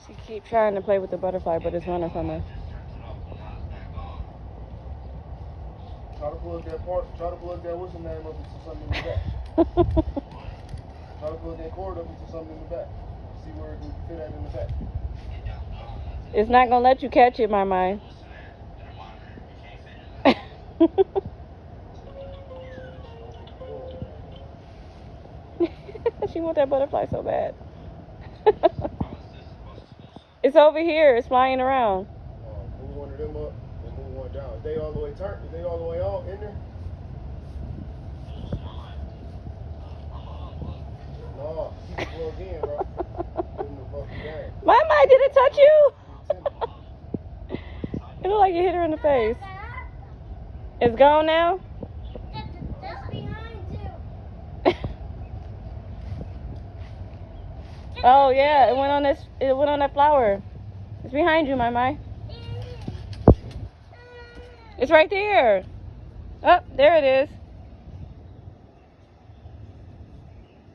She keep trying to play with the butterfly, but it's running from her. Try to plug that what's the name up into something in the back. Try to plug that cord up into something in the back. See where it can fit at in the back. It's not gonna let you catch it, my. She want that butterfly so bad. It's over here. It's flying around. Move one of them up and move one down. Is they all the way turned? Is they all the way out in there? No, keep it plugged in, bro. Give them the fucking game. My, did it touch you? It looked like you hit her in the face. It's gone now? That's behind you. Oh yeah, it went on this. It went on that flower. It's behind you, my. It's right there. Oh, there it is.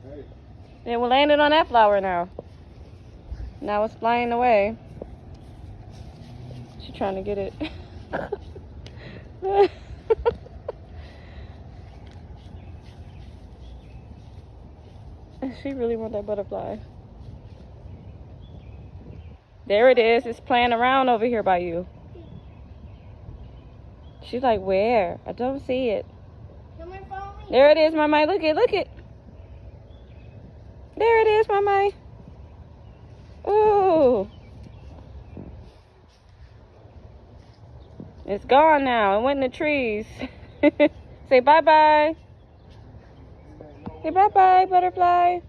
Hey. It landed on that flower now. Now it's flying away. She's trying to get it. She really wants that butterfly. There it is. It's playing around over here by you. She's like, where? I don't see it. Come here, follow me. There it is, my. Look it. There it is, my. Ooh. It's gone now. It went in the trees. Say bye-bye. Say bye-bye, butterfly.